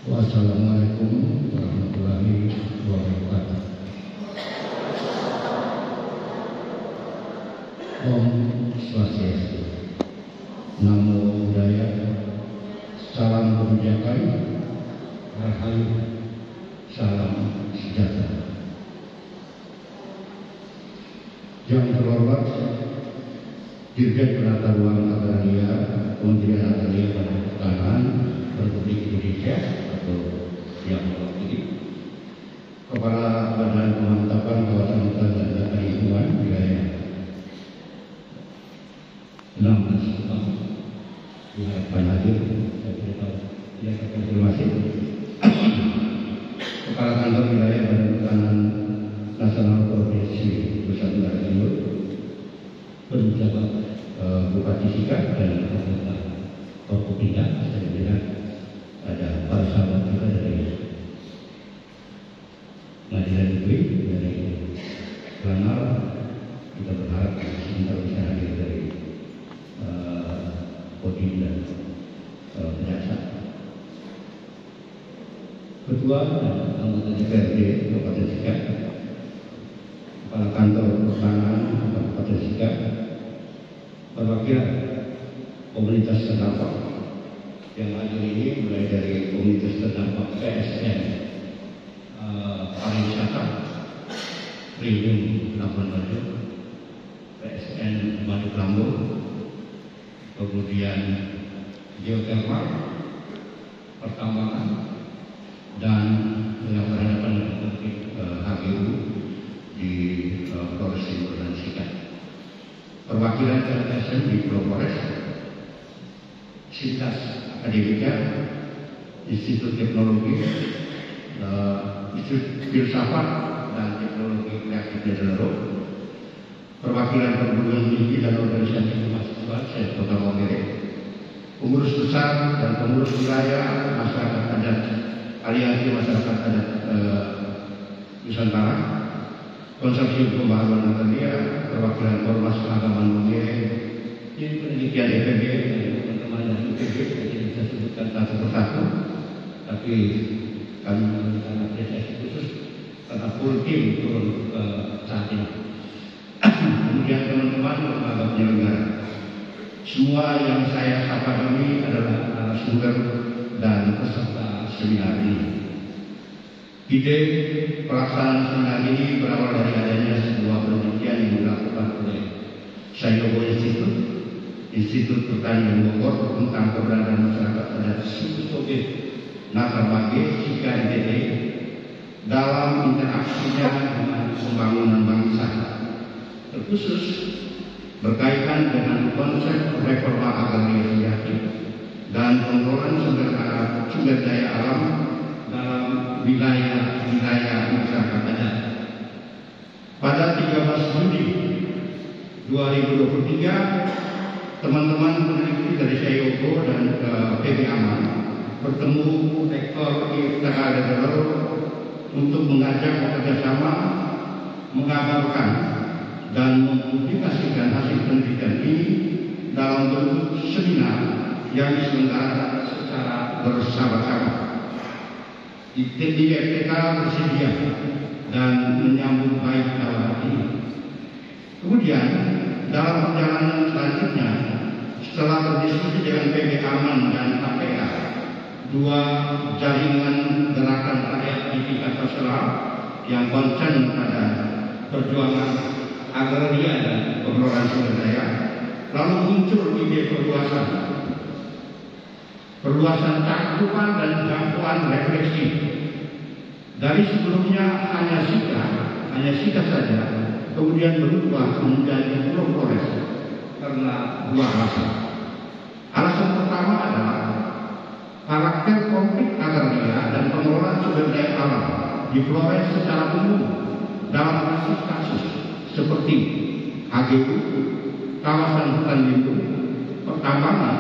Wassalamualaikum warahmatullahi wabarakatuh. Om Swastiastu. Namo Buddhaya. Salam kebijakan. Rahayu. Salam sejahtera. Yang terhormat Dirjen Penata Ruang Agraria Kementerian Agraria dan Pertanian Republik Indonesia atau yang mewakili Kepala Badan Pemantapan Kawasan Hutan dan Data Lingkungan wilayah 16 Subang wilayah Panhadir, saya konfirmasi Kepala Kantor Wilayah Badan Pertanahan Nasional Provinsi Nusa Tenggara Timur, penjabat Bupati Sika dan anggota Forkopimda, saya lihat ada para sahabat kita dari Pengadilan Negeri, dari Lanal. Kita berharap sebentar bisa hadir dari Kodim dan Kejaksaan. Ketua dan anggota DPRD Kabupaten Sika, Kepala Kantor Pertanahan Kabupaten Sika, perwakilan komunitas terdampak yang hadir ini mulai dari komunitas terdampak PSN pariwisata Premium Labuan Bajo, PSN Madu Klambung, kemudian geotermal, pertambangan, dan yang berhadapan dengan konflik HGU di Polres Timur dan Sika. Perwakilan LSM di Pulau Flores, Sivitas Akademika, Institut Teknologi, Institut Filsafat dan Teknologi Kreatif Daerah, perwakilan perguruan tinggi dan organisasi mahasiswa Kota Maumere, pengurus besar dan pengurus wilayah masyarakat adat Aliansi Masyarakat Adat Nusantara, Konsorsium Pembaharuan Agraria, perwakilan Ormas Keagamaan Maumere, tim penelitian EPB dan teman-teman dari IPB, saya bisa sebutkan satu persatu, tapi kami memberikan apresiasi khusus karena full tim turun ke saat ini. Kemudian teman-teman lembaga penyelenggara, semua yang saya sapa kami adalah narasumber dan peserta seminar ini. Ide pelaksanaan seminar ini berawal dari adanya sebuah penelitian yang dilakukan oleh Sayogo Institut, Institut Pertanian Bogor tentang keberadaan masyarakat adat suku Soge Nakarbage Sika NTT dalam interaksinya dengan pembangunan bangsa, terkhusus berkaitan dengan konsep reforma agraria sejati dan pengelolaan sumber daya alam dalam wilayah masyarakat adat. Pada 13 Juni 2023, teman-teman peneliti dari Sayogo dan PB Aman bertemu Rektor IFTA Daerah untuk mengajak bekerjasama mengabarkan dan mempublikasikan hasil penelitian ini dalam bentuk seminar yang diselenggarakan secara bersama-sama. IFTA bersedia dan menyambut baik tawaran ini. Kemudian dalam perjalanan selanjutnya, setelah berdiskusi dengan PB Aman dan KPK, dua jaringan gerakan rakyat di tingkat nasional yang konsen pada perjuangan agraria dan pengelolaan sumber daya, lalu muncul ide perluasan cakupan dan jangkauan refleksi dari sebelumnya hanya Sika saja, kemudian berubah menjadi Pulau Flores karena dua alasan. Alasan pertama adalah karakter konflik agraria dan pengelolaan sumber daya alam di Flores secara umum dalam kasus-kasus seperti HGU, kawasan hutan lindung, pertambangan,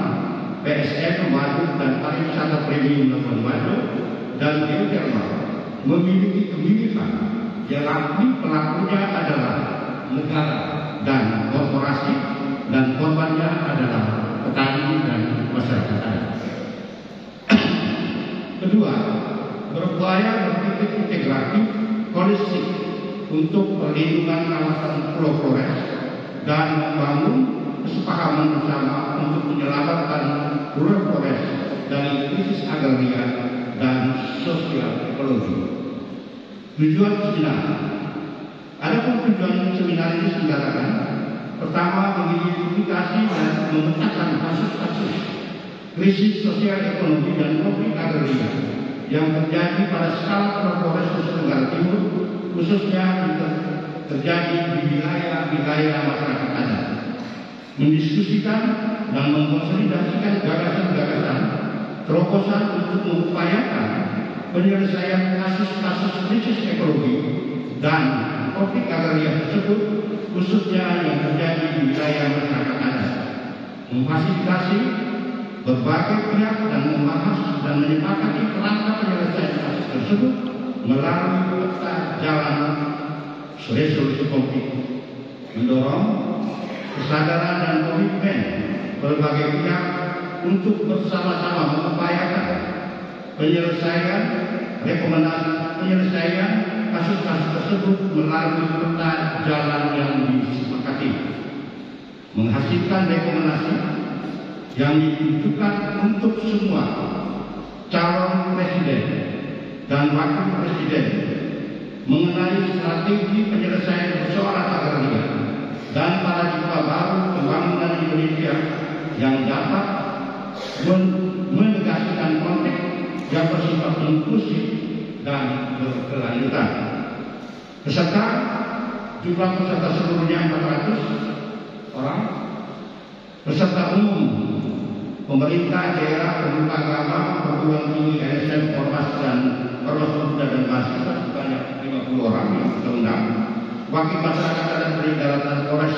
PSN, waduk dan pariwisata premium Labuan Bajo, dan geotermal memiliki kemiripan yang pelakunya adalah negara dan korporasi dan korbannya adalah petani dan masyarakat adat. Kedua, berupaya berpikir integratif, holistik untuk perlindungan kawasan Pulau Flores dan membangun kesepahaman bersama untuk menyelamatkan Pulau Flores dari krisis agraria dan sosial ekologi. Tujuan seminar. Adapun tujuan seminar ini sebenarnya pertama mengidentifikasi dan memetakan kasus-kasus krisis sosial ekonomi dan konflik agraria yang terjadi pada skala Pulau Flores Nusa Tenggara Timur, khususnya terjadi di wilayah-wilayah masyarakat adat. Mendiskusikan dan mengkonsolidasikan gagasan-gagasan terobosan untuk mengupayakan penyelesaian kasus-kasus krisis ekologi dan konflik agraria tersebut, khususnya yang terjadi di wilayah masyarakat adat. Memfasilitasi berbagai pihak dan membahas dan menyepakati kerangka penyelesaian kasus tersebut melalui peta jalan resolusi konflik. Mendorong kesadaran dan komitmen berbagai pihak untuk bersama-sama mengupayakan penyelesaian kasus-kasus tersebut melalui peta jalan yang disepakati, menghasilkan rekomendasi yang ditujukan untuk semua calon presiden dan wakil presiden mengenai strategi penyelesaian persoalan agraria dan paradigma baru pembangunan Indonesia yang dapat menegaskan konteks yang bersifat inklusif dan berkelanjutan. Jumlah peserta seluruhnya 400 orang. Peserta umum pemerintah daerah, pemuka agama, perguruan tinggi, LSM, Ormas dan Ormas Pemuda dan Mahasiswa sebanyak 50 orang yang kita undang. Wakil masyarakat adat dari Daratan Polres,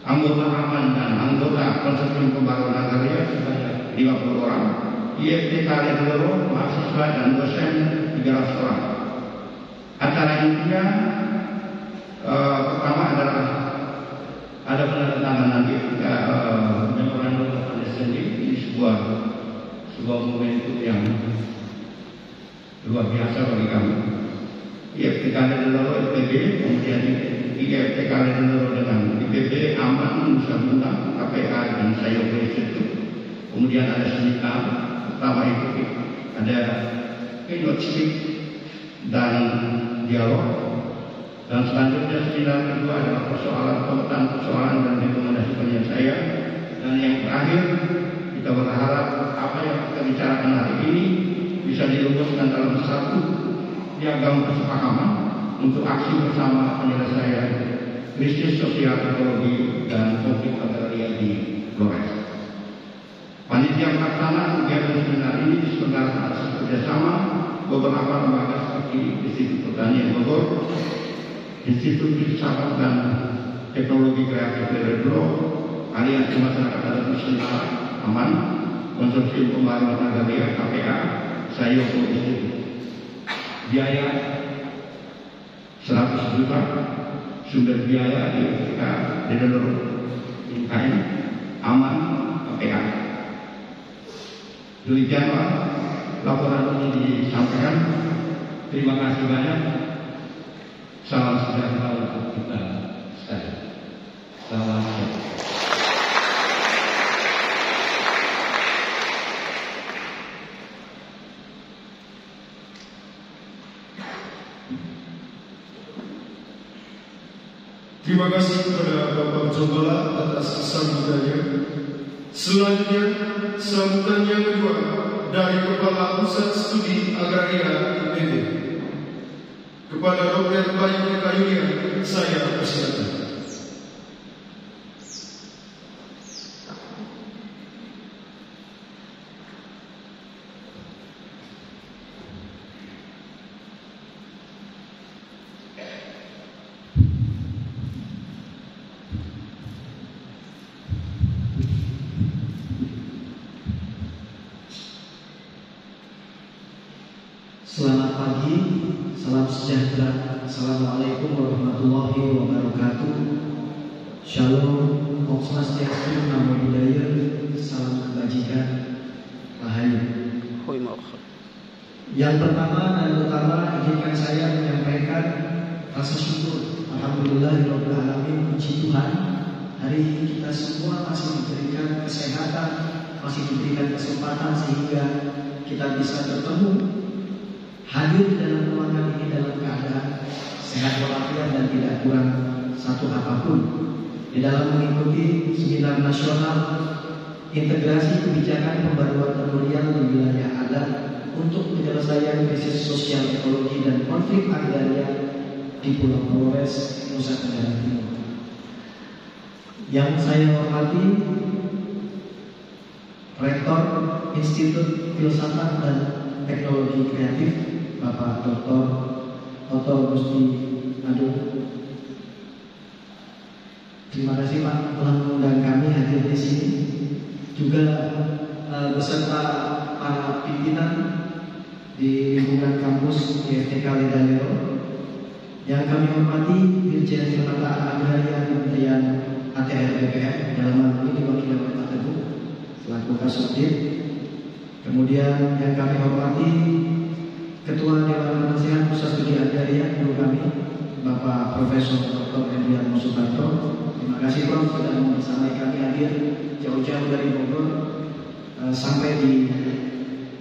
anggota aman dan anggota konsorsium pembangunan agraria sebanyak 50 orang. IFTK Ledoro, mahasiswa dan dosen 300 orang. Acara intinya pertama adalah ada penandatanganan memorandum of understanding. Ini sebuah momentum yang luar biasa bagi kami. IFTK Ledoro IPB, kemudian IFTK Ledoro dengan IPB, Aman, Nusa Tenggara, KPA dan saya Institute. Kemudian ada seminar pertama itu ada keynote speak dan dialog, dan selanjutnya seminar kedua adalah persoalan dan rekomendasi penyelesaian, dan yang terakhir kita berharap apa yang kita bicarakan hari ini bisa dirumuskan dalam satu piagam kesepahaman untuk aksi bersama penyelesaian krisis sosial ekologi dan konflik agraria di Flores. Panitia pelaksana kegiatan seminar ini diselenggarakan atas kerjasama beberapa lembaga seperti Institut Pertanian Bogor, Institut Filsafat dan Teknologi Kreatif Ledoro, Aliansi Masyarakat Adat Nusantara Aman, Konsorsium Pembangunan Agraria KPA, saya Institut. Biaya 100 juta, sumber biaya di Ledoro, IKN, Aman, KPA. Demikian Pak, laporan ini disampaikan. Terima kasih banyak. Salam sejahtera untuk kita sekalian. Salam sejahtera. Terima kasih kepada Bapak Jombala atas sambutannya. Selanjutnya, sambutan yang kedua dari Kepala Pusat Studi Agraria IPB. Kepada Dr. Bayu Kayulia, saya persilakan. Selamat pagi, salam sejahtera. Assalamualaikum warahmatullahi wabarakatuh. Shalom, Om Swastiastu, Namo Buddhaya, salam kebajikan, Rahayu. Yang pertama dan utama izinkan saya menyampaikan rasa syukur. Alhamdulillahirabbil alamin, puji Tuhan, hari ini kita semua masih diberikan kesehatan, masih diberikan kesempatan sehingga kita bisa bertemu, hadir dalam ruangan ini dalam keadaan sehat walafiat dan tidak kurang satu apapun di dalam mengikuti seminar nasional integrasi kebijakan pembaruan pemeliharaan di wilayah adat untuk penyelesaian krisis sosial ekologi dan konflik agraria di Pulau Flores, Nusa Tenggara Timur. Yang saya hormati Rektor Institut Filsafat dan Teknologi Kreatif Bapak Dr. Otto Gusti Adu. Terima kasih Pak telah mengundang kami hadir di sini. Juga beserta para pimpinan di lingkungan kampus IFTK Ledalero yang kami hormati Dirjen Penataan Agraria Kementerian ATR BPN dalam hal ini diwakili oleh Pak Teguh selaku Kasubdit. Kemudian yang kami hormati Ketua Dewan Penasehat Pusat Studi Agraria guru kami Bapak Profesor Dr. Endriano Sutarto. Terima kasih Prof sudah membersamai kami hadir jauh-jauh dari Bogor sampai di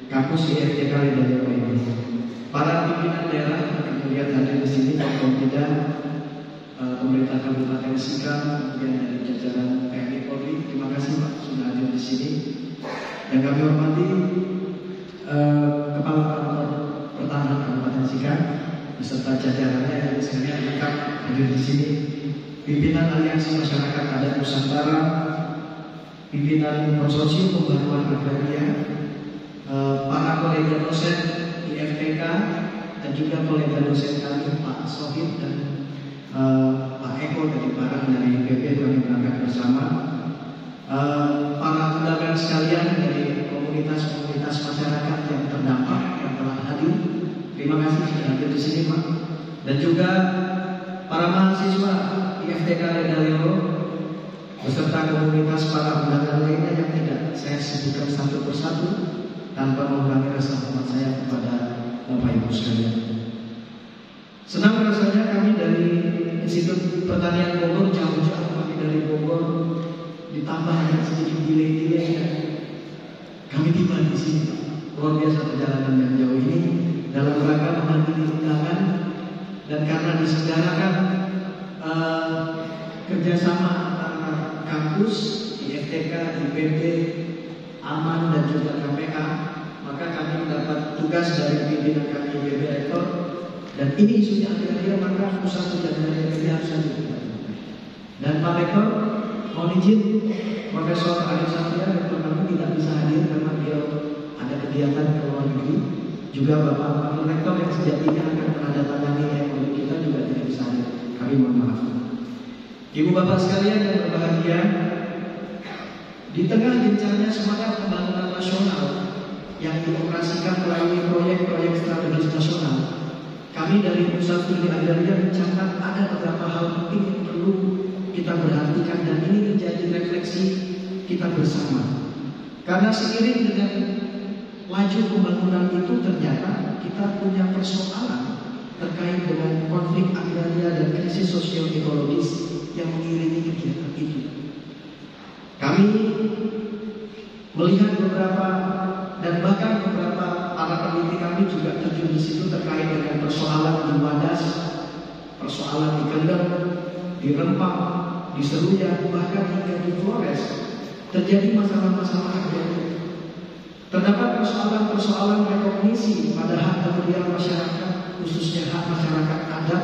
kampus IFTK Ledalero ini. Para pimpinan daerah kemudian hadir di sini, tidak pemerintah Kabupaten Sika, kemudian dari jajaran TNI Polri. Terima kasih Pak sudah hadir di sini. Yang kami hormati Kepala Kantor Pertahanan Kabupaten Sika beserta jajarannya yang sekalian lengkap hadir di sini. Pimpinan Aliansi Masyarakat Adat Nusantara, pimpinan Konsorsium Pembaruan Agraria, para kolega dosen IFTK dan juga kolega dosen kami Pak Sohib dan Pak Eko dari Barang dari IPB kami berangkat bersama. Para undangan sekalian dari komunitas-komunitas masyarakat yang terdampak yang telah hadir, terima kasih sudah hadir di sini Pak. Dan juga para mahasiswa IFTK Ledalero beserta komunitas para undangan lainnya yang tidak saya sebutkan satu persatu tanpa mengurangi rasa hormat saya kepada Bapak Ibu sekalian. Senang rasanya kami dari Institut Pertanian Bogor jauh-jauh kami dari Bogor ditambah dengan sedikit delay kami tiba di sini. Luar biasa perjalanan yang jauh ini dalam rangka menghadiri undangan dan karena diselenggarakan kerjasama antara kampus, IFTK, IPB, Aman dan juga KPK, maka kami mendapat tugas dari pimpinan kami IPB Rektor dan ini isunya akhirnya maka pusat dan dari IPB harus hadir. Dan Pak Rektor mohon izin Profesor Arif Satria Rektor kami tidak bisa hadir karena beliau ada kegiatan ke luar negeri. Juga Bapak Wakil Rektor yang sejatinya akan menandatangani MOU kita juga tidak bisa hadir. Kami mohon maaf. Ibu Bapak sekalian yang berbahagia, di tengah gencarnya semangat pembangunan nasional yang dioperasikan melalui proyek-proyek strategis nasional, kami dari Pusat Studi Agraria mencatat ada beberapa hal penting yang perlu kita perhatikan dan ini menjadi refleksi kita bersama. Karena seiring dengan laju pembangunan itu ternyata kita punya persoalan terkait dengan konflik agraria dan krisis sosial ekologis yang mengiringi kegiatan itu. Kami melihat beberapa dan bahkan beberapa para peneliti kami juga terjun di situ terkait dengan persoalan di Wadas, persoalan di Kendeng, di Rempang, di Seruyan, bahkan hingga di Flores terjadi masalah-masalah agraria. Terdapat persoalan-persoalan rekognisi pada hak kemudian masyarakat, khususnya hak masyarakat adat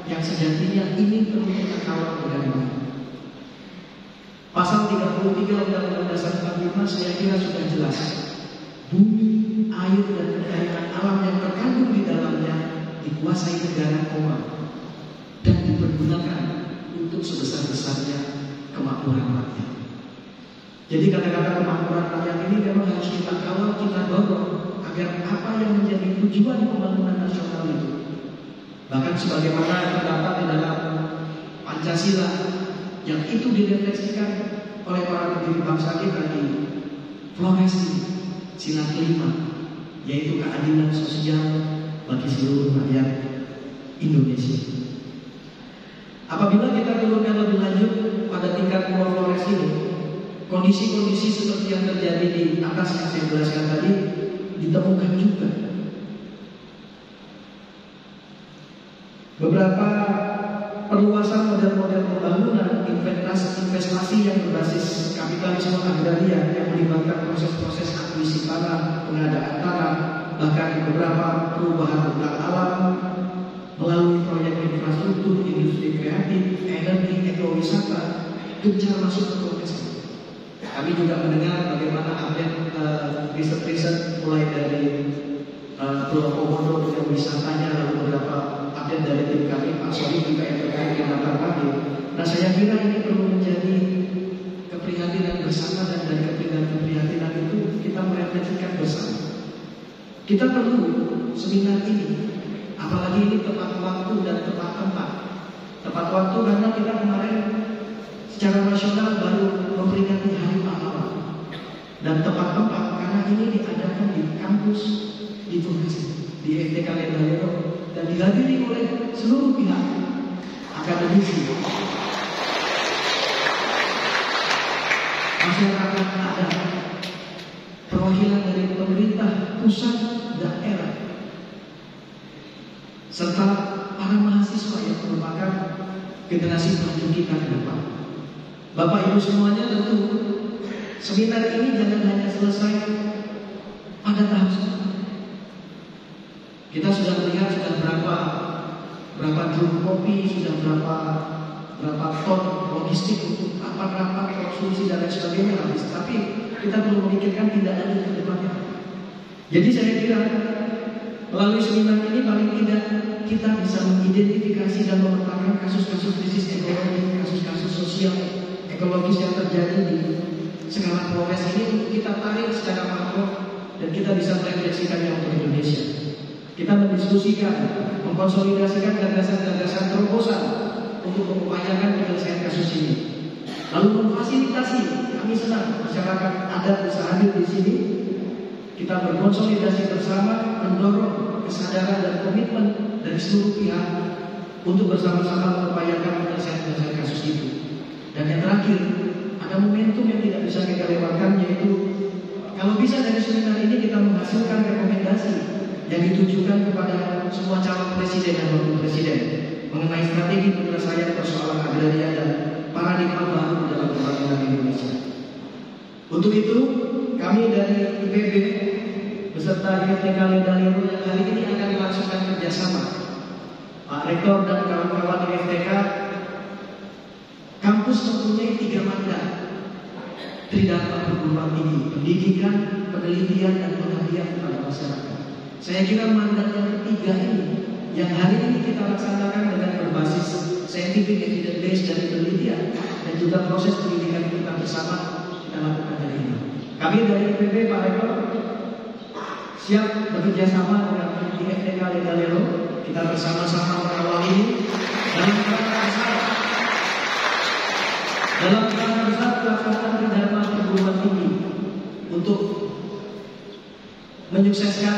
yang sejatinya ini perlu kita kawal dengan baik. Pasal 33 Undang-Undang Dasar 45 saya kira sudah jelas. Bumi, air dan kekayaan alam yang terkandung di dalamnya dikuasai negara dan dipergunakan untuk sebesar-besarnya kemakmuran rakyat. Jadi kata-kata kemakmuran rakyat ini memang harus kita kawal, kita dorong agar apa yang menjadi tujuan pembangunan nasional itu, bahkan sebagaimana terdapat di dalam Pancasila yang itu direfleksikan oleh para pendiri bangsa kita di Flores, sila kelima, yaitu keadilan sosial bagi seluruh rakyat Indonesia. Apabila kita turunkan lebih lanjut pada tingkat Pulau Flores ini, kondisi-kondisi seperti yang terjadi di atas yang saya jelaskan tadi ditemukan juga. Beberapa perluasan model-model pembangunan investasi yang berbasis kapitalisme agraria yang melibatkan proses-proses akuisisi tanah, pengadaan tanah, bahkan beberapa perubahan hutan alam melalui proyek infrastruktur, industri kreatif, energi, ekowisata gencar masuk ke konteks ini. Kami juga mendengar bagaimana update riset-riset mulai dari Pulau Komodo dengan wisatanya, lalu beberapa update dari tim kami, Pak Sodi juga yang terkait dengan latar kami. Nah, saya kira ini perlu menjadi keprihatinan bersama, dan dari keprihatinan itu kita merefleksikan bersama. Kita perlu seminar ini, apalagi ini tepat waktu dan tepat tempat. Tepat waktu karena kita kemarin secara nasional baru memperingati Hari Pahlawan, dan tepat tempat karena ini diadakan di kampus di Tunisia, di FTK Lendalero, dan dihadiri oleh seluruh pihak akademisi, masyarakat adat, perwakilan dari pemerintah pusat, daerah, serta para mahasiswa yang merupakan generasi penerus kita ke depan. Bapak Ibu semuanya, tentu seminar ini jangan hanya selesai pada tahap sekarang. Kita sudah melihat sudah berapa drum kopi, sudah berapa ton logistik untuk rapat-rapat, konsumsi dan lain sebagainya habis. Tapi kita perlu memikirkan tindak lanjut ke depannya. Jadi saya kira melalui seminar ini paling tidak kita bisa mengidentifikasi dan memetakan kasus-kasus krisis ekonomi, kasus-kasus sosial ekologis yang terjadi di skala Flores ini kita tarik secara makro, dan kita bisa merefleksikannya untuk Indonesia. Kita mendiskusikan, mengkonsolidasikan gagasan-gagasan terobosan untuk mengupayakan penyelesaian kasus ini. Lalu memfasilitasi, kami senang masyarakat adat bisa hadir di sini. Kita berkonsolidasi bersama, mendorong kesadaran dan komitmen dari seluruh pihak untuk bersama-sama mengupayakan penyelesaian kasus itu. Dan yang terakhir, ada momentum yang tidak bisa kita lewatkan, yaitu kalau bisa dari seminar ini kita menghasilkan rekomendasi yang ditujukan kepada semua calon presiden dan wakil presiden mengenai strategi penyelesaian persoalan agraria dan paradigma baru dalam pembangunan Indonesia. Untuk itu, kami dari IPB beserta IFTK Lendalero yang hari ini akan melangsungkan kerjasama. Pak Rektor dan kawan-kawan IFTK, kampus mempunyai 3 mandat: Tridharma perguruan tinggi, pendidikan, penelitian, dan pengabdian kepada masyarakat. Saya kira mandat yang ketiga ini yang hari ini kita laksanakan dengan berbasis scientific evidence based dari penelitian dan juga proses pendidikan kita bersama kita lakukan hari ini. Kami dari IPB, Pak Rektor, siap bekerja sama dengan IFTK Lendalero. Kita bersama-sama mengawal ini dalam rangka besar pelaksanaan Tridharma perguruan tinggi untuk menyukseskan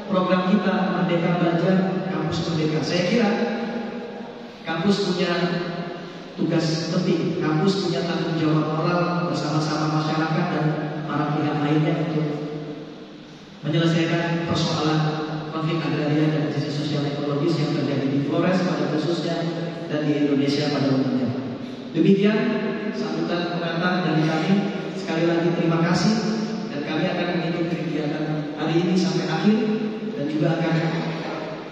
program kita Merdeka Belajar Kampus Merdeka. Saya kira kampus punya tugas penting, kampus punya tanggung jawab moral bersama-sama masyarakat dan para pihak lainnya untuk menyelesaikan persoalan konflik agraria dan krisis sosial ekologis yang terjadi di Flores pada khususnya dan di Indonesia pada umumnya. Demikian sambutan pengantar dari kami. Sekali lagi terima kasih, dan kami akan mengikuti kegiatan hari ini sampai akhir, dan juga akan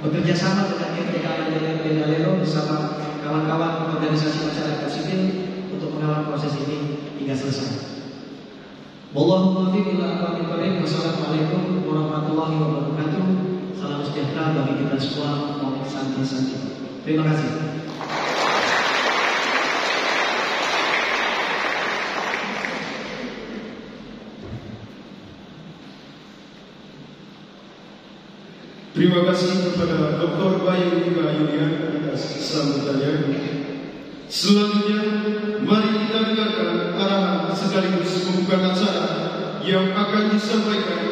bekerja sama dengan IFTK Lendalero bersama kawan-kawan organisasi masyarakat sipil untuk mengawal proses ini hingga selesai. Wallahu muwaffiq ila aqwamit thoriq. Wassalamualaikum warahmatullahi wabarakatuh. Salam sejahtera bagi kita semua. Om Santi Santi. Terima kasih. Terima kasih kepada Dr. Bayu Yulian atas sambutannya. Selanjutnya, mari kita dengarkan arahan sekaligus pembukaan acara yang akan disampaikan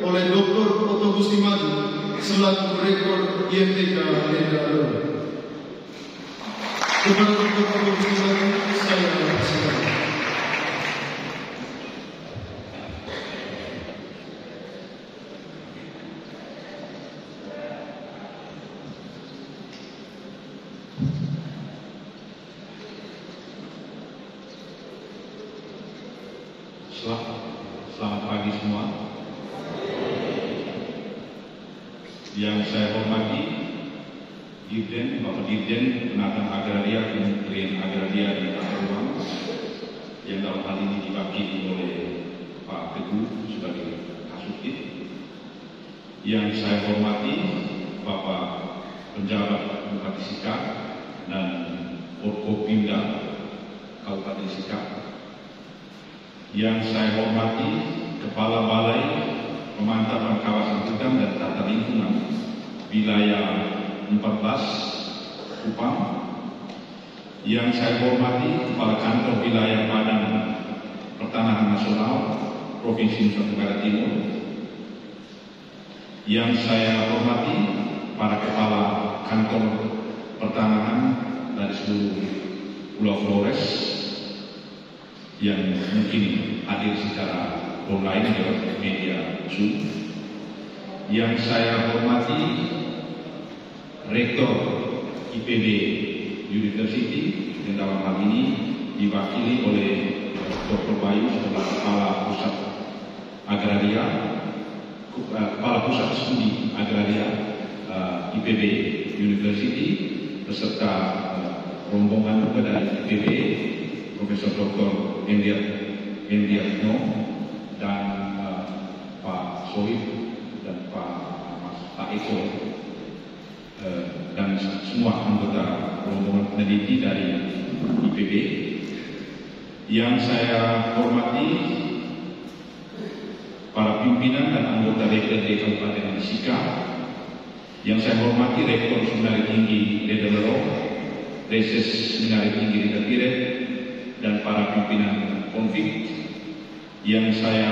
oleh Dr. Gusti Maju selaku Rektor IMTK Medan. Kepada Dr. Gusti Maju saya persilakan. Selamat pagi semua. Yang saya hormati Dirjen, Bapak Dirjen Penataan Agraria Kementerian Agraria dan Tata Ruang yang dalam hal ini diwakili oleh Pak Teguh sebagai Kasubdit. Yang saya hormati Bapak Penjabat Bupati Sikap dan Forkopimda Kabupaten Sikap. Yang saya hormati Kepala Balai Pemantapan Kawasan Hutan dan Tata Lingkungan Wilayah 14 Kupang. Yang saya hormati Kepala Kantor Wilayah Badan Pertanahan Nasional Provinsi Nusa Tenggara Timur. Yang saya hormati para Kepala Kantor Pertanahan dari seluruh Pulau Flores yang mungkin hadir secara online lewat media Zoom. Yang saya hormati Rektor IPB University yang dalam hal ini diwakili oleh Dr. Bayu sebagai Kepala Pusat Agraria, Kepala Pusat Studi Agraria IPB University beserta rombongan juga dari IPB, Profesor Dr. Endiatno dan Pak Soib dan Pak Eko dan semua anggota rombongan peneliti dari IPB. Yang saya hormati para pimpinan dan anggota DPRD Kabupaten Sikap. Yang saya hormati Rektor Seminari Tinggi Ledelero, Reses Seminari Tinggi Ledelpiret, dan para pimpinan konflik. Yang saya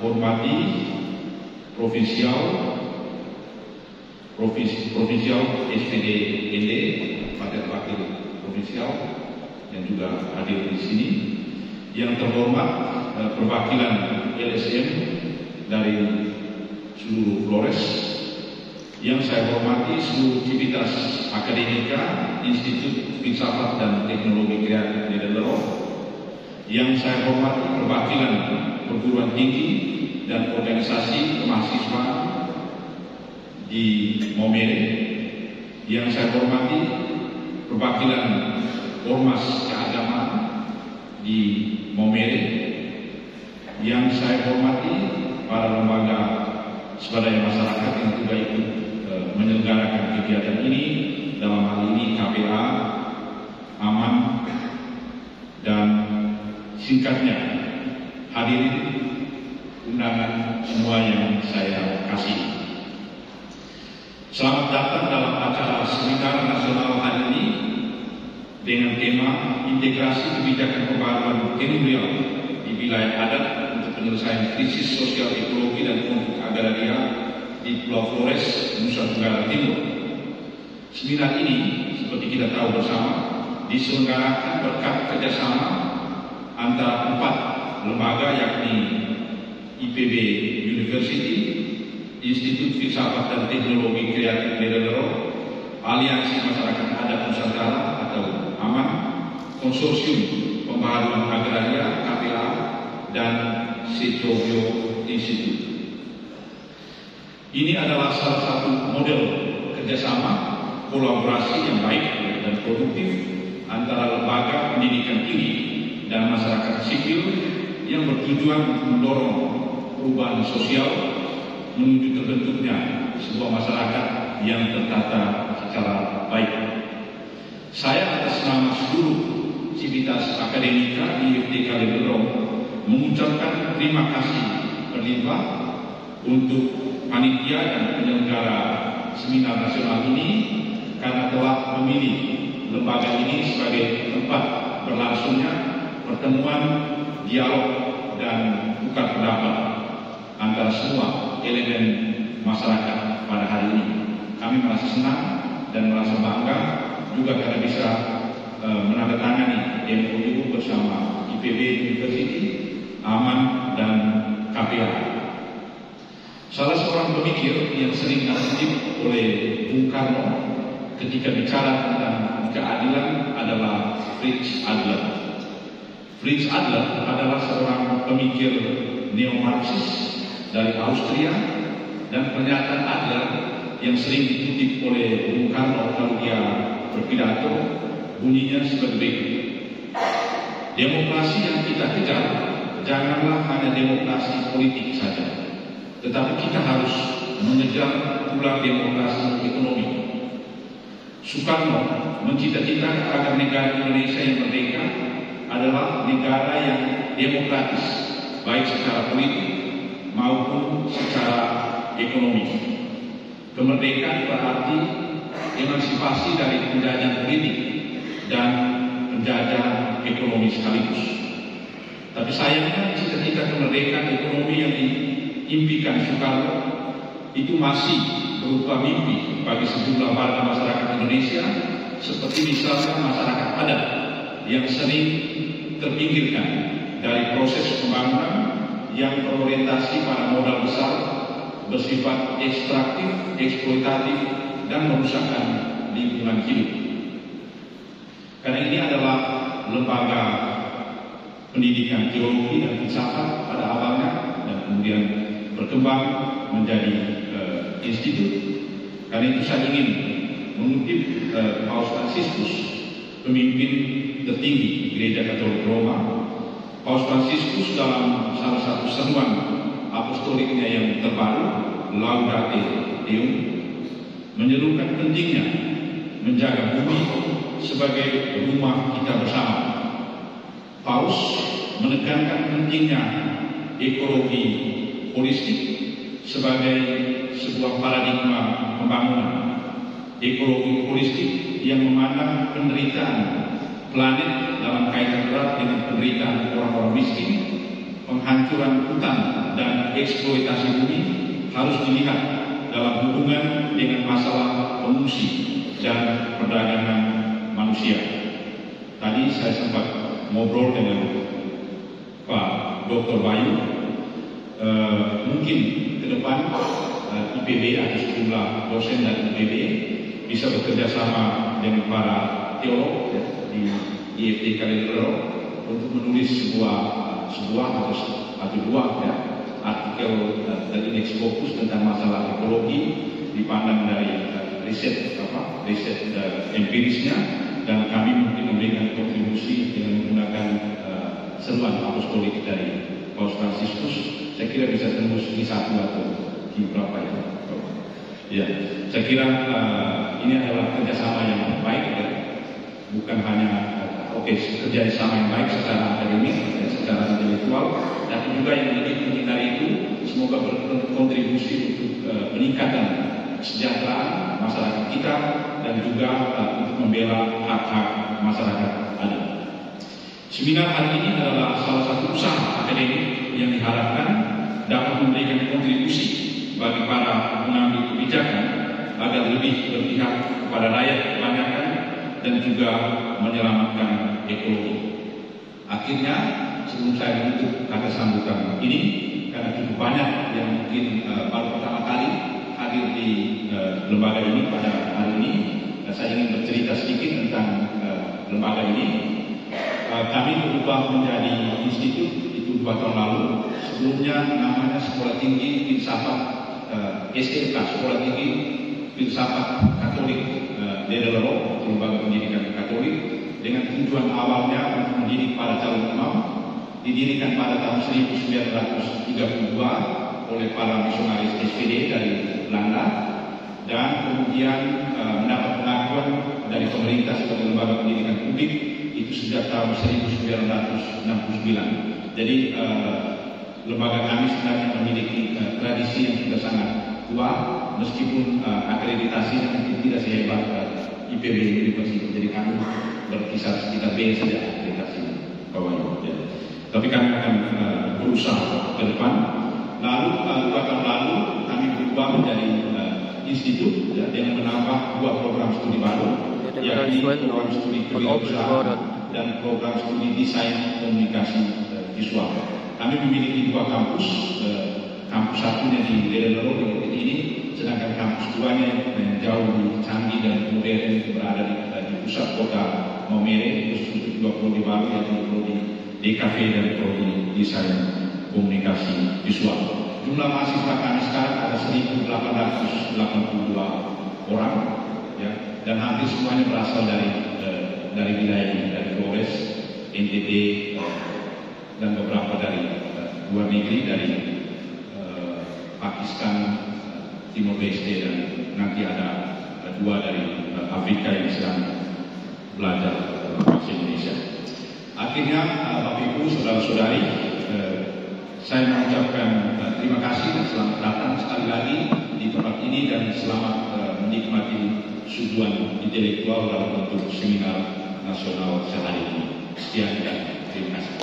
hormati Provinsial SPD ND, Paket Wakil Provinsial yang juga hadir di sini. Yang terhormat perwakilan LSM dari seluruh Flores. Yang saya hormati seluruh civitas akademika Institut Filsafat dan Teknologi Kreatif Ledelero. Yang saya hormati perwakilan perguruan tinggi dan organisasi kemahasiswaan di Momere. Yang saya hormati perwakilan ormas keagamaan di Momere. Yang saya hormati para lembaga swadaya masyarakat yang juga ikut menyelenggarakan kegiatan ini, dalam hal ini KPA, AMAN, dan singkatnya hadirin undangan semua yang saya kasih. Selamat datang dalam acara seminar nasional hari ini dengan tema integrasi kebijakan pembaruan teritorial di wilayah adat untuk penyelesaian krisis sosial ekologi dan konflik agraria di Pulau Flores, Nusa Tenggara Timur. Seminar ini, seperti kita tahu bersama, diselenggarakan berkat kerjasama antara 4 lembaga, yakni IPB University, Institut Filsafat dan Teknologi Kreatif Ledelero, Aliansi Masyarakat Adat Nusantara atau AMAN, Konsorsium Pembaharuan Agraria KPA, dan Setrovio Institute. Ini adalah salah satu model kerjasama kolaborasi yang baik dan produktif antara lembaga pendidikan tinggi dan masyarakat sipil yang bertujuan untuk mendorong perubahan sosial menuju terbentuknya sebuah masyarakat yang tertata secara baik. Saya atas nama seluruh civitas akademika di IMTK Ledelero mengucapkan terima kasih berlimpah untuk panitia dan penyelenggara seminar nasional ini karena telah memilih lembaga ini sebagai tempat berlangsungnya pertemuan, dialog, dan tukar pendapat antara semua elemen masyarakat pada hari ini. Kami merasa senang dan merasa bangga juga karena bisa menandatangani MOU bersama IPB University, AMAN, dan KPA. Salah seorang pemikir yang sering dikutip oleh Bung Karno ketika bicara tentang keadilan adalah Fritz Adler. Fritz Adler adalah seorang pemikir neo-Marxis dari Austria, dan pernyataan Adler yang sering dikutip oleh Bung Karno kalau dia berpidato bunyinya seperti berikut. Demokrasi yang kita kejar janganlah hanya demokrasi politik saja, tetapi kita harus mengejar pula demokrasi ekonomi. Soekarno mencita-citakan agar negara Indonesia yang merdeka adalah negara yang demokratis, baik secara politik maupun secara ekonomi. Kemerdekaan berarti emansipasi dari penjajahan politik dan penjajahan ekonomi sekaligus. Tapi sayangnya cita-cita kemerdekaan ekonomi yang diimpikan Soekarno itu masih berupa mimpi bagi sejumlah warga masyarakat Indonesia, seperti misalnya masyarakat adat yang sering terpinggirkan dari proses pembangunan yang berorientasi pada modal besar, bersifat ekstraktif, eksploitatif, dan merusakkan lingkungan hidup. Karena ini adalah lembaga pendidikan teologi dan filsafat pada awalnya dan kemudian berkembang menjadi institut. Karena itu saya ingin mengutip Paus Fransiskus, pemimpin tertinggi Gereja Katolik Roma. Paus Fransiskus dalam salah satu seruan apostoliknya yang terbaru, Laudate Deum, menyerukan pentingnya menjaga bumi sebagai rumah kita bersama. Paus menekankan pentingnya ekologi holistik sebagai sebuah paradigma pembangunan. Ekologi holistik yang memandang penderitaan planet dalam kaitan erat dengan penderitaan orang-orang miskin, penghancuran hutan dan eksploitasi bumi harus dilihat dalam hubungan dengan masalah pengungsi dan perdagangan manusia. Tadi saya sempat ngobrol dengan Pak Dr. Bayu, mungkin ke depan IPB atau sejumlah dosen dari IPB bisa bekerja sama dengan para teolog di IFT Kalidero untuk menulis sebuah atau dua artikel dari Next Focus tentang masalah ekologi dipandang dari riset empirisnya, dan kami mungkin memberikan kontribusi dengan menggunakan seruan apostolik dari Paus Fransiskus. Saya kira bisa tembus di satu atau di berapa ya? Ya, saya kira ini adalah kerjasama yang baik, ya. Bukan hanya kerjasama yang baik secara akademik dan secara intelektual, tapi juga yang lebih penting dari itu, semoga berkontribusi untuk peningkatan kesejahteraan masyarakat kita dan juga untuk membela hak-hak masyarakat adat. Seminar hari ini adalah salah satu usaha akademik yang diharapkan dapat memberikan kontribusi bagi para pengambil kebijakan agar lebih berpihak kepada rakyat kebanyakan dan juga menyelamatkan ekologi. Akhirnya, sebelum saya menutup kata sambutan ini, karena cukup banyak yang mungkin baru pertama kali hadir di lembaga ini pada hari ini, saya ingin bercerita sedikit tentang lembaga ini. Kami berubah menjadi institut itu 2 tahun lalu. Sebelumnya namanya Sekolah Tinggi Filsafat STK, Sekolah Tinggi Filsafat Katolik Dedalero, lembaga pendidikan Katolik, dengan tujuan awalnya untuk mendidik para calon imam. Didirikan pada tahun 1932 oleh para misionaris SPD dari Belanda, dan kemudian mendapat pengakuan dari pemerintah sebagai lembaga pendidikan publik itu sejak tahun 1969. Jadi lembaga kami sebenarnya memiliki tradisi yang sudah sangat kuat, meskipun akreditasinya mungkin tidak sehebat IPB University. Jadi kami berkisar sekitar B saja akreditasinya, bawahnya. Tapi kami akan berusaha ke depan. Lalu 2 tahun lalu kami berubah kemampuan dari institut ya, dengan menambah 2 program studi baru, yakni program studi kewirausahaan dan program studi desain komunikasi visual. Kami memiliki 2 kampus, kampus satunya di Ledalero ini, sedangkan kampus 2-nya yang jauh lebih canggih dan modern berada di pusat kota Maumere, khusus 2 prodi baru, yaitu prodi DKV dan prodi desain komunikasi visual. Jumlah mahasiswa kami sekarang ada 1.882 orang, ya, dan hampir semuanya berasal dari wilayah ini, dari Flores, NTT, dan beberapa dari luar negeri, dari Pakistan, Timor Leste, dan nanti ada 2 dari Afrika yang sedang belajar bahasa Indonesia. Akhirnya, Bapak Ibu, saudara-saudari, saya mengucapkan terima kasih dan selamat datang sekali lagi di tempat ini, dan selamat menikmati suguhan intelektual dalam bentuk seminar nasional sehari ini. Sekian dan terima kasih.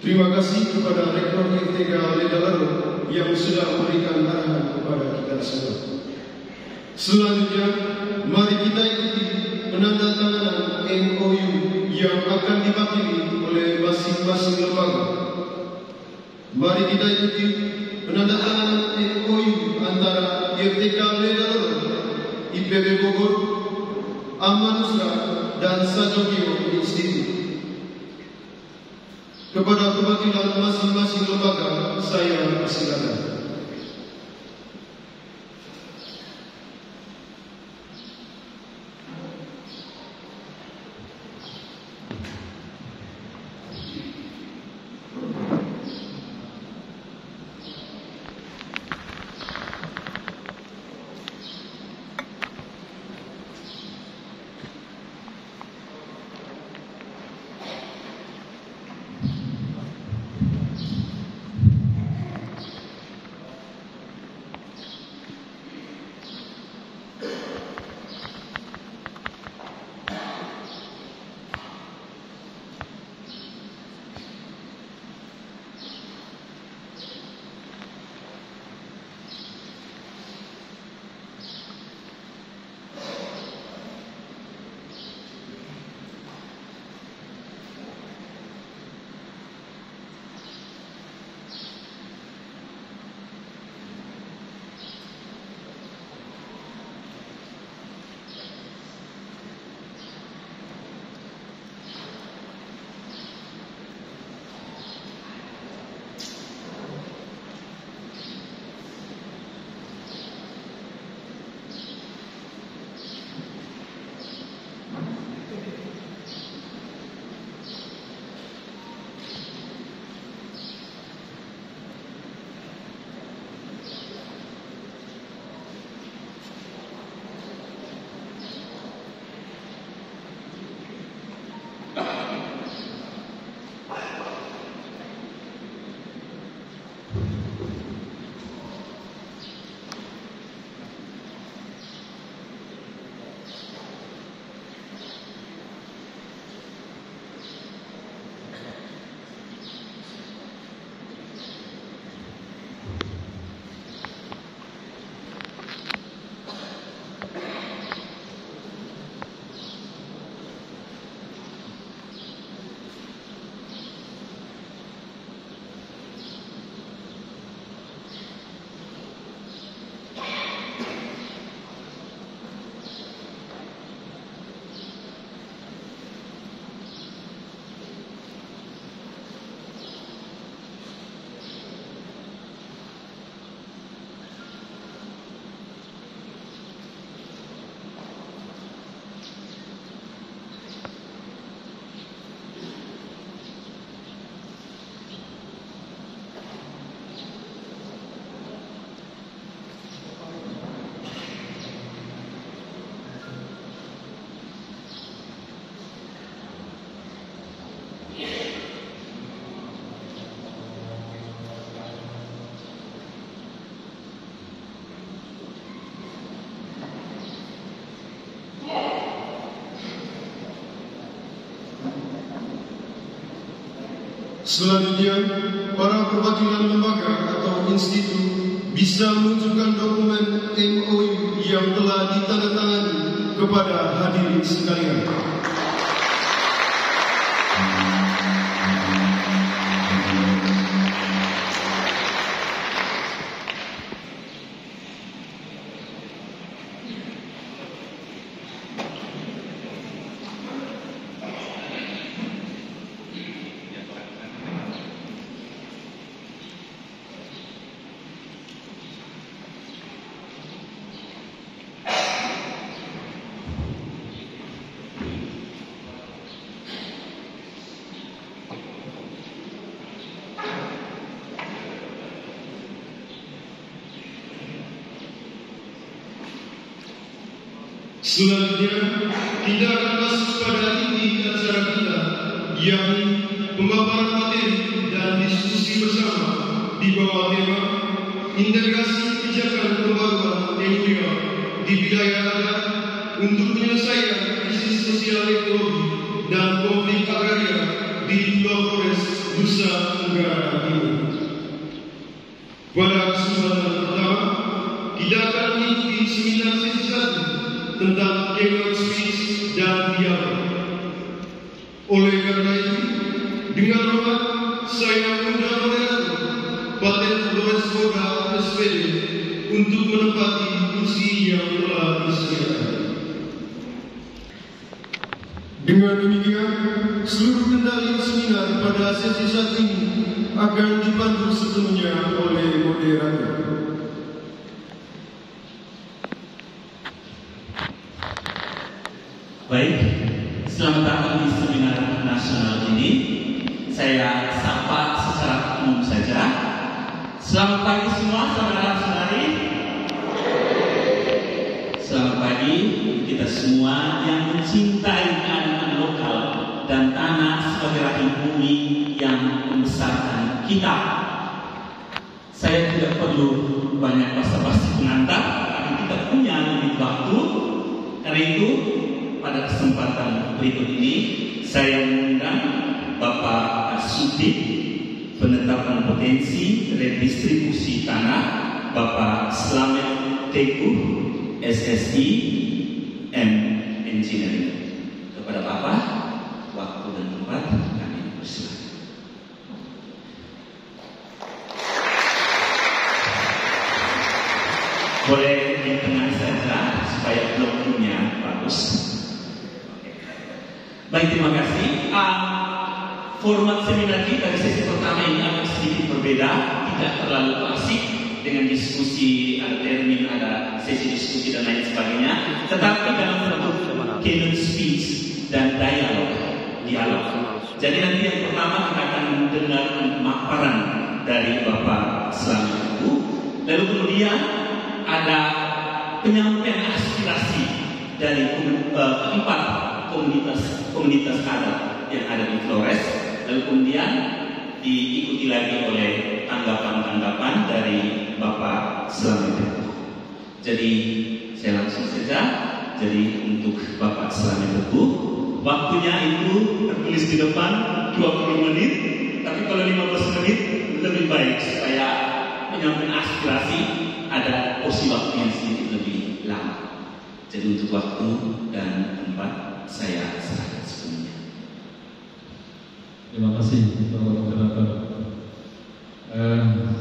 Terima kasih kepada Rektor IFTK Ledalero yang sudah memberikan arahan kepada kita semua. Selanjutnya, mari kita ikuti penandatanganan MOU yang akan diwakili oleh masing-masing lembaga. Mari kita ikuti penandatanganan MOU antara IFTK Ledalero, IPB Bogor, Amanusra, dan Sajokio Institute. Kepada perwakilan masing-masing lembaga, saya persilakan. Selanjutnya, para perwakilan lembaga atau institut bisa menunjukkan dokumen MOU yang telah ditandatangani kepada hadirin sekalian. Selanjutnya, kita akan masuk pada inti acara kita, yakni pemaparan materi dan diskusi bersama di bawah tema integrasi kebijakan pembaruan MUI di wilayah adat untuk penyelesaian krisis sosial ekologi dan konflik agraria di Pulau Flores, Nusa Tenggara Timur. Pada kesempatan pertama, kita akan mengikuti seminar sesi 1 tentang keynote speech dan dialog. Oleh karena itu, dengan hormat saya mengundang moderator Paten Flores Polda SPD untuk menempati kursi yang telah disediakan. Dengan demikian, seluruh kendali seminar pada sesi 1 ini akan dipandu sepenuhnya oleh moderator. Baik, selamat datang di seminar nasional ini. Saya sapa secara umum saja. Selamat pagi semua saudara-saudari. Selamat pagi kita semua yang mencintai keadaan lokal dan tanah sebagai rahim bumi yang membesarkan kita. Saya tidak perlu banyak basa-basi pengantar, tapi kita punya lebih waktu. Karena itu, pada kesempatan berikut ini saya mengundang Bapak Subdit Penetapan Potensi Redistribusi Tanah, Bapak Slamet Teguh, SSI M Engineering. Kepada Bapak, waktu dan tempat kami persilakan. Boleh di tengah saja supaya bloknya bagus. Baik, terima kasih. Format seminar kita di sesi pertama ini akan sedikit berbeda, tidak terlalu klasik dengan diskusi, ada termin, ada sesi diskusi dan lain sebagainya, tetapi dalam bentuk keynote speech dan dialog. Jadi nanti yang pertama kita akan mendengar pemaparan dari Bapak Slamet Teguh, lalu kemudian ada penyampaian aspirasi dari keempat komunitas adat yang ada di Flores, lalu kemudian diikuti lagi oleh tanggapan-tanggapan dari Bapak Slamet Teguh. Jadi saya langsung saja. Jadi untuk Bapak Slamet Teguh, waktunya itu tertulis di depan 20 menit, tapi kalau 15 menit lebih baik supaya menyampaikan aspirasi ada porsi waktu yang sedikit lebih lama. Jadi untuk waktu dan tempat saya serahkan sepenuhnya. Terima kasih Bapak Moderator.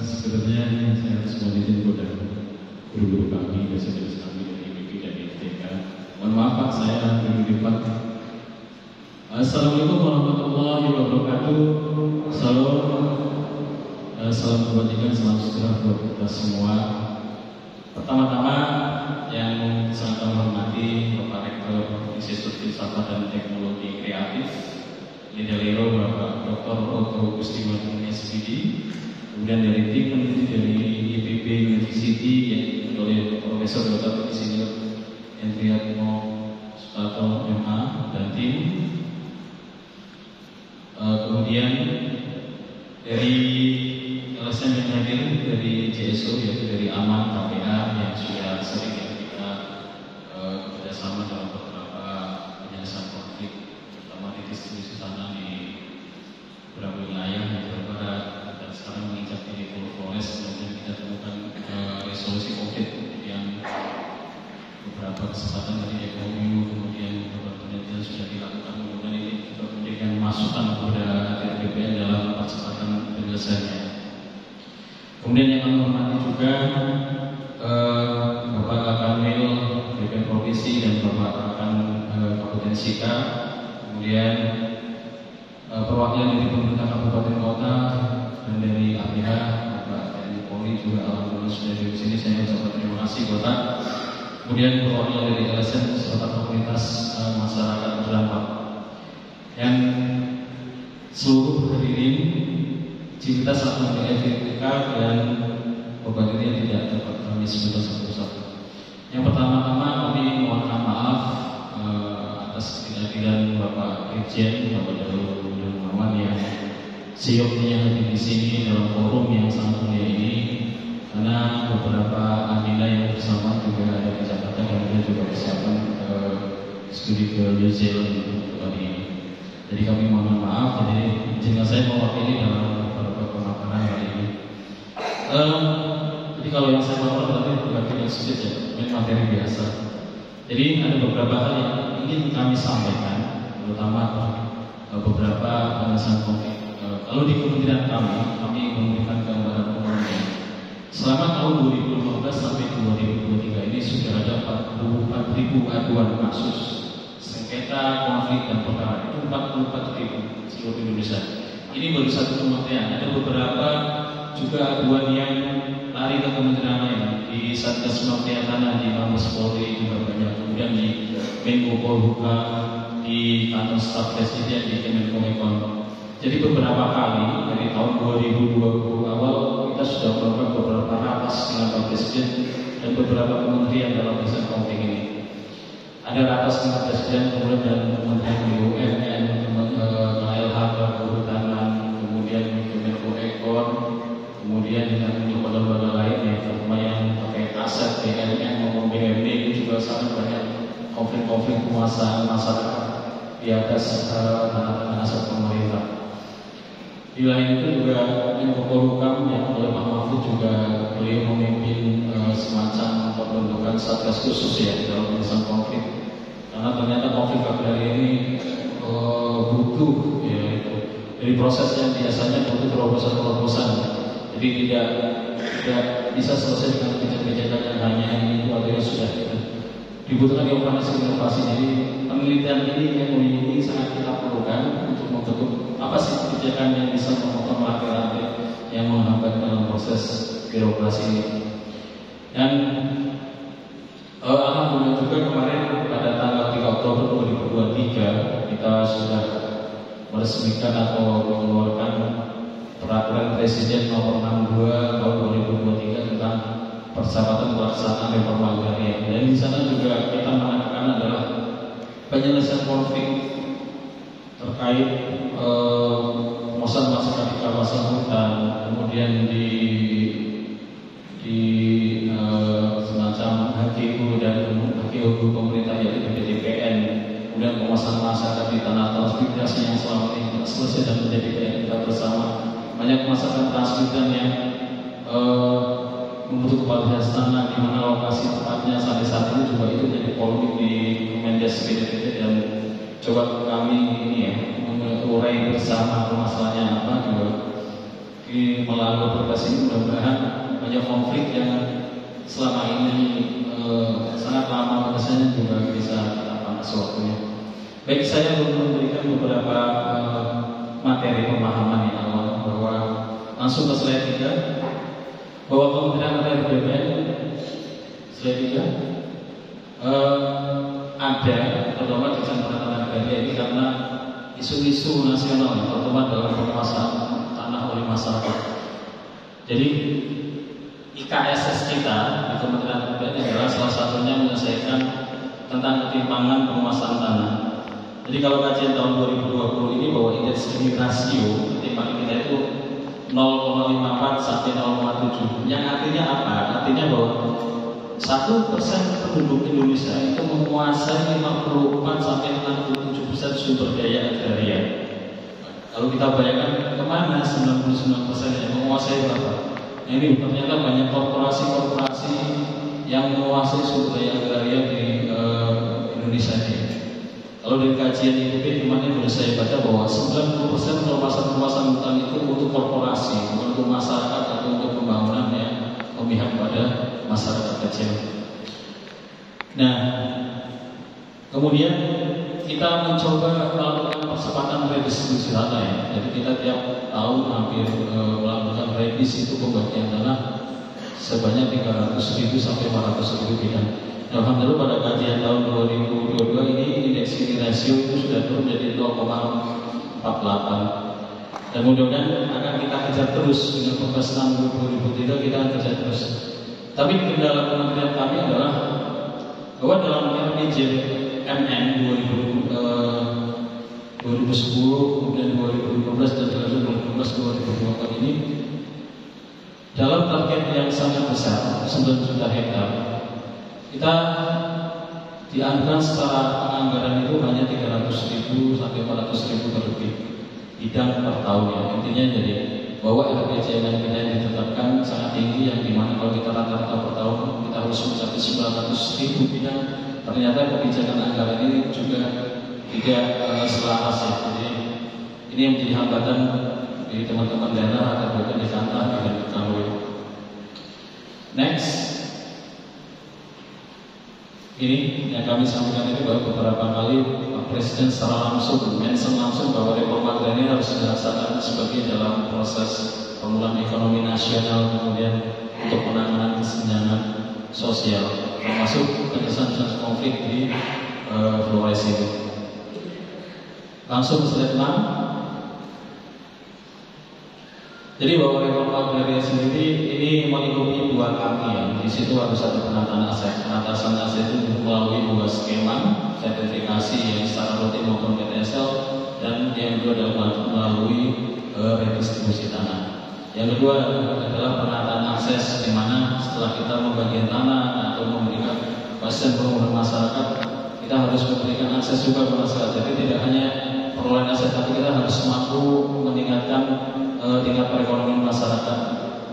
Sebenarnya saya harus mohon kepada guru-guru kami, dosen-dosen kami dari IPB dan ITK. Mohon maaf Pak, saya duduk di depan. Assalamualaikum warahmatullahi wabarakatuh. Salam kebaikan, salam sejahtera buat kita semua. Pertama-tama yang sangat kami hormati Bapak Rektor Institut Filsafat dan Teknologi Kreatif Lidalero, Bapak Dr. Otto Gustiwan SPD, kemudian dari tim peneliti dari IPB University yang oleh Profesor Dr. Insinyur Hendriatmo Sutarto MA dan tim, kemudian dari LSM yang hadir dari JSO yaitu dari Aman KPA yang sudah sering kita kerjasama dalam beberapa penyelesaian konflik, terutama di distribusi tanah di beberapa wilayah beberapa kesempatan dari MOU, kemudian beberapa penelitian sudah dilakukan, kemudian ini juga memberikan masukan kepada BPN dalam percepatan penyelesaiannya. Kemudian yang kami hormati juga Bapak Kanwil BPN Provinsi dan Bapak Kakan Kabupaten Sika, kemudian perwakilan dari pemerintah kabupaten kota dan dari APH, Bapak TNI Polri juga alhamdulillah sudah di sini. Saya ucapkan terima kasih Bapak. Kemudian perwakilan dari LSM serta komunitas masyarakat terdampak yang seluruh hadirin Civitas Atma BFPK dan Bapak dirinya tidak dapat kami sebutkan satu-satu. Yang pertama-tama kami mohonkan maaf atas kehadiran Bapak Irjen Bapak Darul Muhammad yang sioknya hadir di sini dalam forum yang sangat mulia ini, karena beberapa agenda yang bersama juga ada di Jakarta dan kita juga persiapan studi ke New Zealand kali ini. Jadi kami mohon maaf, jadi izinkan saya mewakili dalam beberapa pemaparan hari ini. Jadi kalau yang saya bawa berarti bukan tidak sulit ya, ini materi biasa. Jadi ada beberapa hal yang ingin kami sampaikan, terutama beberapa penyelesaian konflik. Kalau di kementerian kami memberikan gambaran umumnya. Selama tahun 2015 sampai 2023 ini sudah ada 44.000 aduan kasus sengketa, konflik dan perkara. Itu 44.000 seluruh Indonesia. Ini baru satu kementerian. Ada beberapa juga aduan yang lari ke kementerian lain. Di Satgas Mafia Tanah, di Mabes Polri juga banyak. Kemudian di Menko Polhukam, di kantor staf presiden, di Kemenkominfo. Jadi beberapa kali dari tahun 2020 awal kita sudah melakukan beberapa ratas dengan Pak Presiden dan beberapa kementerian dalam urusan konflik ini. Ada ratas dengan Presiden, kemudian dan Kementerian BUMN, KLHK, Kehutanan, kemudian Kemenkominfo, kemudian dengan lembaga-lembaga lain ya, terutama yang pakai aset BNN maupun BUMD itu juga sangat banyak konflik-konflik penguasaan masyarakat di atas tanah aset pemerintah. Di lain itu juga Menko Polhukam yang oleh Pak Mahfud juga beliau memimpin semacam pembentukan satgas khusus ya dalam urusan konflik, karena ternyata konflik agraria ini butuh ya itu dari proses yang biasanya butuh terobosan-terobosan, jadi tidak bisa selesai dengan kebijakan yang hanya ini itu artinya sudah dibutuhkan inovasi. Jadi penelitian ini sangat kita perlukan untuk membentuk apa sih kebijakan yang bisa memotong rantai-rantai yang menghambat dalam proses birokrasi ini. Dan alhamdulillah juga kemarin pada tanggal 3 Oktober 2023 kita sudah meresmikan atau mengeluarkan peraturan Presiden nomor 62 tahun 2023 tentang percepatan pelaksanaan reforma agraria. Dan di sana juga kita menekankan adalah penyelesaian konflik terkait penguasaan masyarakat di kawasan hutan, kemudian di semacam HKU dan HKU pemerintah yaitu BPTPN, kemudian penguasaan masyarakat di tanah transmigrasi yang selama ini tidak selesai dan menjadi PR kita bersama. Banyak masyarakat transmigran yang membutuhkan kualitas tanah, di mana lokasi tepatnya sampai saat ini juga itu menjadi polemik di Mendes BPTP, dan coba kami ini ya mengurai bersama permasalahannya apa juga melalui protes ini. Mudah-mudahan banyak konflik yang selama ini sangat lama penyelesaiannya juga bisa kita pangkas waktunya. Baik, saya memberikan beberapa materi pemahaman yang awal bahwa langsung ke slide 3 bahwa Kementerian Agama BPN slide 3 ada terutama di tanah agraria ini karena isu-isu nasional terutama dalam penguasaan tanah oleh masyarakat. Jadi IKSS kita di Kementerian BPN adalah salah satunya menyelesaikan tentang ketimpangan penguasaan tanah. Jadi kalau kajian tahun 2020 ini bahwa indeks Gini rasio ketimpangan kita itu 0,54 sampai 0,7, yang artinya apa? Artinya bahwa 1% penduduk Indonesia itu menguasai 54 sampai 67% sumber daya agraria. Kalau kita bayangkan kemana 99% yang menguasai berapa? Nah, ini ternyata banyak korporasi-korporasi yang menguasai sumber daya agraria di Kalau dari kajian IPB kemarin boleh saya baca bahwa 90% perluasan hutan itu untuk korporasi, bukan untuk masyarakat atau untuk pembangunan yang memihak pada masyarakat kecil. Nah, kemudian kita mencoba melakukan percepatan redistribusi tanah ya. Jadi kita tiap tahun hampir melakukan revisi itu pembagian tanah sebanyak 300.000 sampai 400.000 bidang. Alhamdulillah pada kajian tahun 2022 ini indeks Gini rasio itu sudah turun menjadi 0,48. Dan mudah-mudahan akan kita kejar terus dengan Perpres 6 2003 kita akan kejar terus. Tapi kendala kementerian kami adalah bahwa dalam RPJMN 2010 kemudian 2015 dan 2016-2024 ini dalam target yang sangat besar 9 juta hektar kita dianggarkan secara penganggaran itu hanya 300.000 sampai 400.000 per bidang per tahun ya. Intinya jadi bahwa RPJMN kita yang ditetapkan sangat tinggi, yang dimana kalau kita rata-rata per tahun kita harus mencapai 900.000 bidang. Ternyata kebijakan anggaran ini juga tidak selaras ya. Jadi ini yang menjadi hambatan di teman-teman daerah agar bukan ditantang dengan ketahui. Next. Ini yang kami sampaikan itu bahwa beberapa kali Pak Presiden secara langsung mention langsung bahwa reforma agraria harus dilaksanakan sebagai dalam proses pemulihan ekonomi nasional, kemudian untuk penanganan kesenjangan sosial, termasuk penyelesaian konflik di Flores ini. Langsung slide 6. Jadi bahwa reforma agraria sendiri ini mengikuti dua kaki ya. Di situ harus ada penataan aset. Penatasan aset itu melalui dua skema sertifikasi yang secara rutin maupun PTSL, dan yang kedua adalah melalui redistribusi tanah. Yang kedua adalah penataan akses, di mana setelah kita membagian tanah atau memberikan fasilitas pembangunan masyarakat, kita harus memberikan akses juga ke masyarakat. Jadi tidak hanya perolehan aset, tapi kita harus mampu meningkatkan tingkat perekonomian masyarakat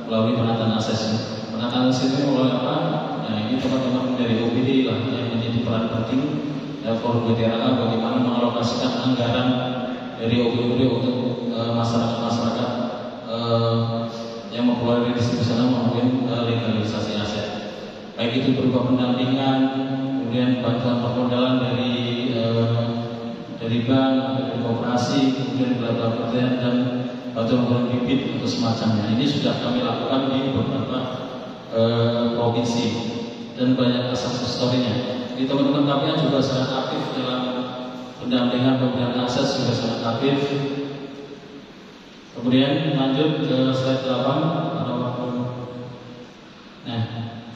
melalui penataan akses. Penataan akses ini melalui apa? Nah, ini teman-teman dari OPD lah yang menjadi peran penting dan forum BTRA bagaimana mengalokasikan anggaran dari OPD untuk masyarakat yang memperoleh redistribusi tanah maupun legalisasi aset. Baik itu berupa pendampingan, kemudian bantuan permodalan dari bank, dari koperasi, kemudian beberapa dan bantuan bibit atau semacamnya. Ini sudah kami lakukan di beberapa provinsi dan banyak sukses story-nya. Di teman-teman kami juga sangat aktif dalam pendampingan pemberian akses, juga sangat aktif. Kemudian lanjut ke slide 8. Nah,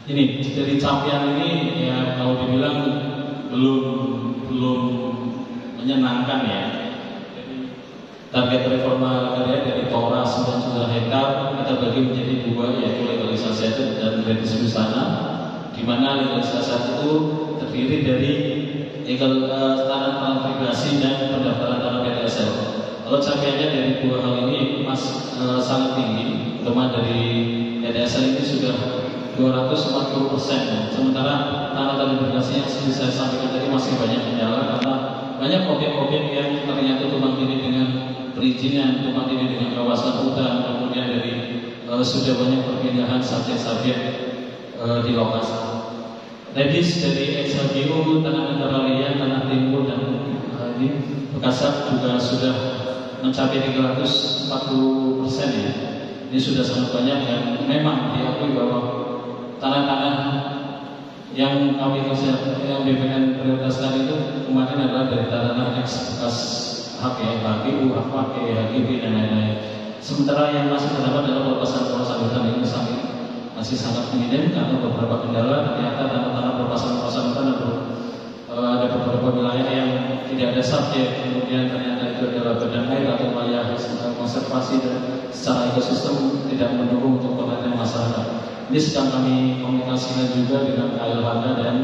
ini dari capaian ini ya kalau dibilang belum menyenangkan ya. Target reforma agraria dari Tora 9 juta hektar kita bagi menjadi dua, yaitu legalisasi aset dan redistribusi tanah, di mana legalisasi aset itu terdiri dari tanah transmigrasi dan pendaftaran tanah PTSL. Kalau capaiannya dari dua hal ini sangat tinggi, terutama dari PTSL ini sudah 240%. Sementara tanah transmigrasi yang seperti saya sampaikan tadi masih banyak kendala karena banyak objek-objek yang ternyata tumpang tindih dengan perizinan, tumpang tindih dengan kawasan hutan, kemudian dari sudah banyak perpindahan subjek-subjek di lokasi. Redis dari XHGO, tanah negara liar, tanah timbul dan ini Bekasap juga sudah mencapai 340% ya. Ini sudah sangat banyak dan memang diakui bahwa tanah-tanah yang kami yang BPN prioritaskan itu kemarin adalah dari tanah ex bekas HGU, HGB dan lain-lain. Sementara yang masih terdapat adalah perluasan hutan ini masih sangat minim karena beberapa kendala. Ternyata tanah-tanah perluasan hutan ada beberapa wilayah yang tidak ada subjek, kemudian ternyata itu adalah badan air atau wilayah konservasi dan secara ekosistem tidak mendukung untuk penanganan masyarakat. Ini sedang kami komunikasikan juga dengan KLHK dan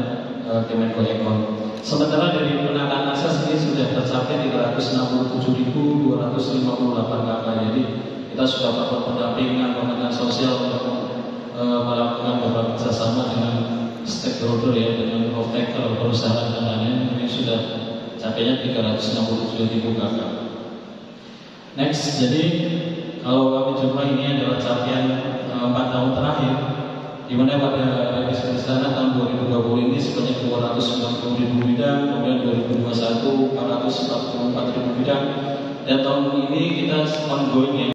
Kemenkominfo. Sementara dari penataan akses ini sudah tercapai 367.258 KK. Jadi kita sudah melakukan pendampingan, pemerintahan sosial untuk melakukan beberapa kerjasama dengan stakeholder ya, dengan off-taker, perusahaan dan lain-lain. Ini sudah capainya 367.000 kakak. Next, jadi kalau kami coba ini adalah capaian 4 tahun terakhir, di mana pada revisi bersama tahun 2020 ini sebanyak 290.000 bidang, kemudian 2021 444.000 bidang, dan tahun ini kita ongoing ya.